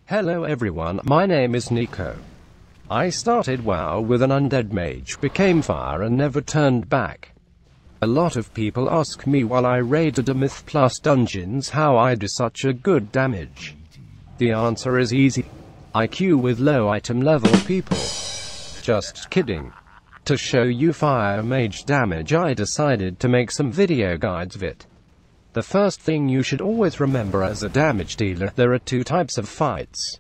Hello everyone, my name is Nico. I started WoW with an undead mage, became fire and never turned back. A lot of people ask me while I raided a Myth Plus dungeons how I do such a good damage. The answer is easy. IQ with low item level people. Just kidding. To show you Fire Mage damage, I decided to make some video guides of it. The first thing you should always remember as a damage dealer, there are two types of fights.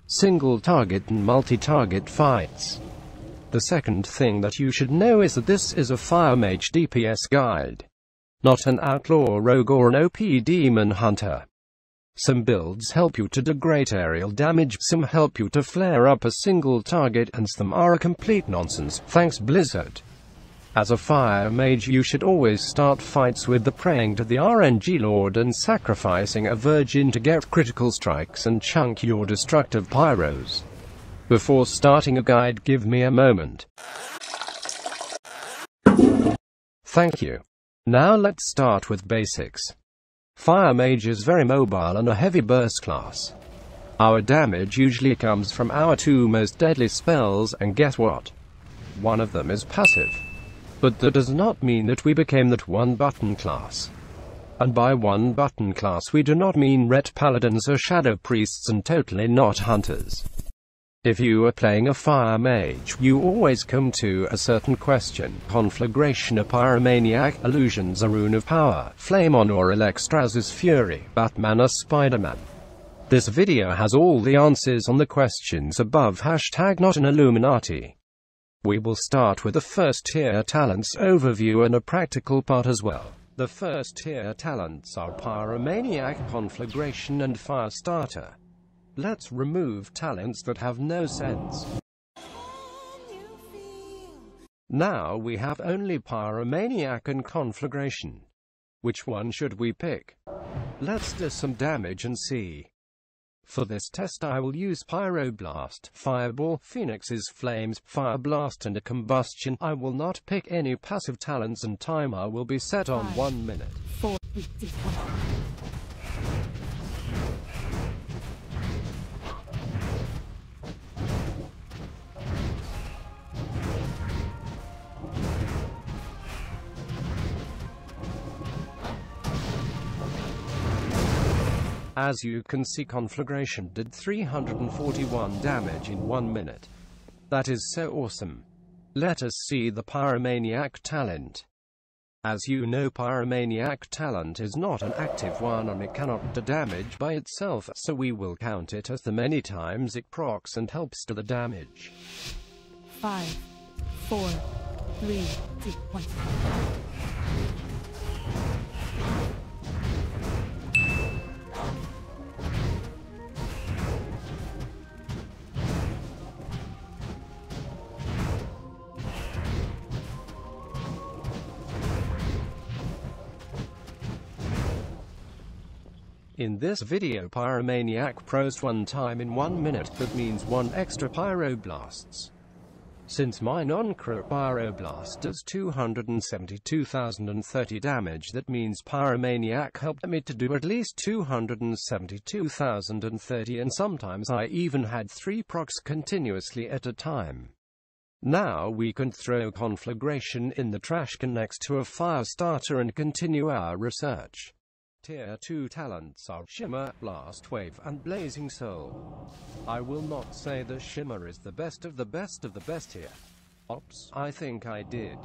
Single target and multi-target fights. The second thing that you should know is that this is a Fire Mage DPS guide. Not an outlaw rogue or an OP demon hunter. Some builds help you to do great aerial damage, some help you to flare up a single target, and some are a complete nonsense, thanks Blizzard. As a Fire Mage you should always start fights with the praying to the RNG Lord and sacrificing a virgin to get critical strikes and chunk your destructive pyros. Before starting a guide, give me a moment. Thank you. Now let's start with basics. Fire Mage is very mobile and a heavy burst class. Our damage usually comes from our two most deadly spells, and guess what? One of them is passive. But that does not mean that we became that one-button class. And by one-button class we do not mean ret paladins or shadow priests, and totally not hunters. If you are playing a Fire Mage, you always come to a certain question: Conflagration, a Pyromaniac, Illusions, a Rune of Power, Flame on or Alexstras's Fury, Batman or Spider-Man. This video has all the answers on the questions above. Hashtag not an Illuminati. We will start with the first tier talents overview and a practical part as well. The first tier talents are Pyromaniac, Conflagration and Firestarter. Let's remove talents that have no sense. Now we have only Pyromaniac and Conflagration. Which one should we pick? Let's do some damage and see. For this test I will use Pyroblast, Fireball, Phoenix's Flames, Fire Blast and a Combustion. I will not pick any passive talents and timer will be set on 1 minute. 4, 3, 2, 1. As you can see, Conflagration did 341 damage in 1 minute. That is so awesome. Let us see the Pyromaniac talent. As you know, Pyromaniac talent is not an active one and it cannot do damage by itself, so we will count it as the many times it procs and helps to the damage. 5, 4, 3, 2, 1. In this video, Pyromaniac pros 1 time in 1 minute, that means 1 extra Pyroblasts. Since my non-crit Pyroblast does 272,030 damage, that means Pyromaniac helped me to do at least 272,030, and sometimes I even had 3 procs continuously at a time. Now we can throw Conflagration in the trash can next to a Firestarter and continue our research. Tier 2 talents are Shimmer, Blast Wave, and Blazing Soul. I will not say the Shimmer is the best of the best here. Ops, I think I did.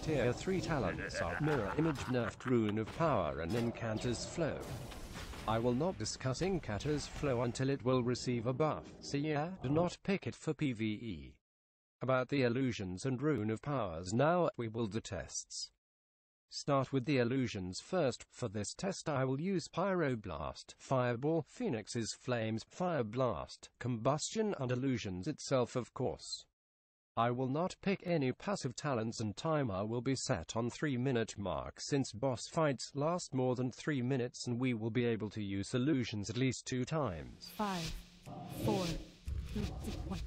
Tier 3 talents are Mirror Image, Nerfed Rune of Power, and Incanter's Flow. I will not discuss Incanter's Flow until it will receive a buff, so yeah, do not pick it for PvE. About the Illusions and Rune of Powers now, we will do tests. Start with the illusions first. For this test I will use Pyroblast, Fireball, Phoenix's Flames, Fire Blast, Combustion and Illusions itself, of course. I will not pick any passive talents and timer will be set on 3-minute mark, since boss fights last more than 3 minutes and we will be able to use illusions at least 2 times. 5, 4, 3, 2, 1.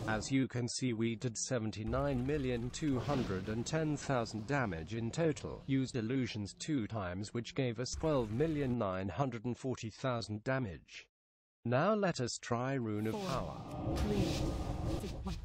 As you can see, we did 79,210,000 damage in total, used illusions 2 times, which gave us 12,940,000 damage. Now let us try Rune of 4, Power. 3, 2, 1.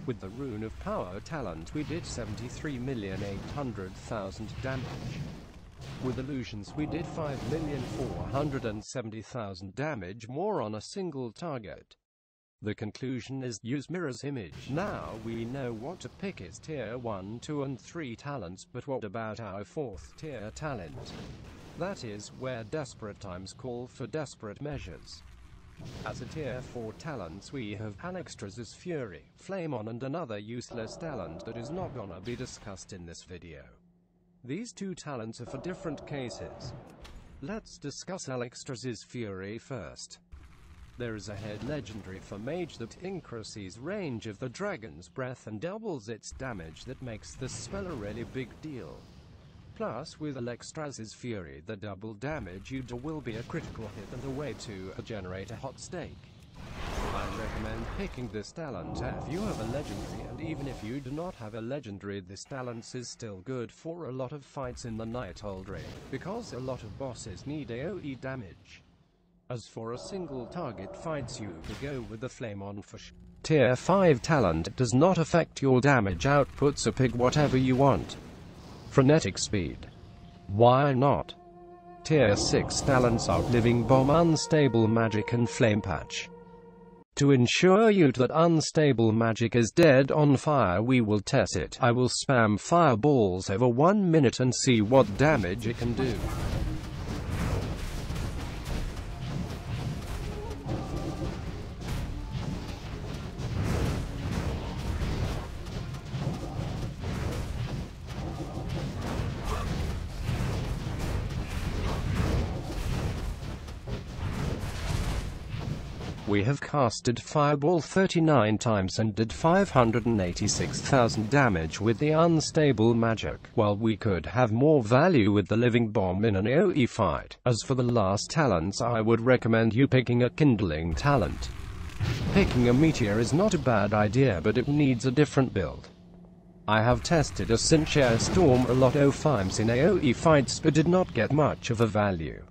With the Rune of Power talent we did 73,800,000 damage. With illusions we did 5,470,000 damage more on a single target. The conclusion is use Mirror's image. Now we know what to pick is tier 1, 2 and 3 talents, but what about our 4th tier talent? That is where desperate times call for desperate measures. As a tier 4 talents we have Alexstras's Fury, Flame On and another useless talent that is not gonna be discussed in this video. These 2 talents are for different cases. Let's discuss Alexstras's Fury first. There is a head legendary for Mage that increases range of the Dragon's Breath and doubles its damage, that makes this spell a really big deal. Plus, with Alexstras's Fury, the double damage you do will be a critical hit and a way to generate a hot stake. I recommend picking this talent if you have a legendary, and even if you do not have a legendary, this talent is still good for a lot of fights in the Untitled Chapter, because a lot of bosses need AoE damage. As for a single target fights, you could go with the Flame On for Tier 5 talent does not affect your damage output, so pick whatever you want. Frenetic Speed. Why not? Tier 6 talents are Living Bomb, Unstable Magic and Flame Patch. To ensure you that unstable magic is dead on fire, we will test it. I will spam fireballs over 1 minute and see what damage it can do. We have casted Fireball 39 times and did 586,000 damage with the unstable magic, while we could have more value with the Living Bomb in an AoE fight. As for the last talents, I would recommend you picking a Kindling talent. Picking a Meteor is not a bad idea, but it needs a different build. I have tested a Sincere Storm a lot of times in AoE fights but did not get much of a value.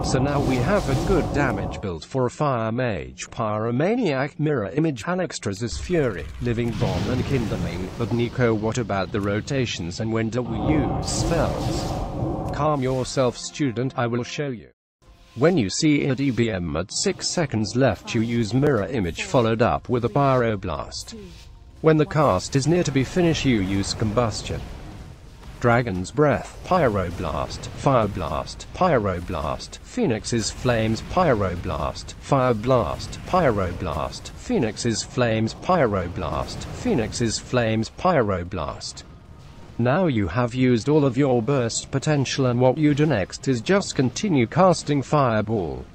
So now we have a good damage build for a Fire Mage, Pyromaniac, Mirror Image, Alexstras's Fury, Living Bomb and Kindling. But Nico, what about the rotations and when do we use spells? Calm yourself, student, I will show you. When you see a DBM at 6 seconds left, you use Mirror Image followed up with a Pyroblast. When the cast is near to be finished, you use Combustion, Dragon's Breath, Pyroblast, Fireblast, Pyroblast, Phoenix's Flames, Pyroblast, Fireblast, Pyroblast, Phoenix's Flames, Pyroblast, Phoenix's Flames, Pyroblast. Now you have used all of your burst potential, and what you do next is just continue casting Fireball.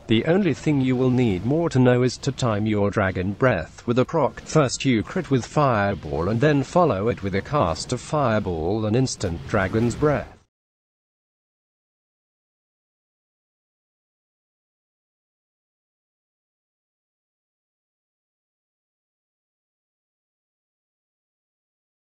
The only thing you will need more to know is to time your Dragon Breath with a proc. First you crit with Fireball and then follow it with a cast of Fireball and instant Dragon's Breath.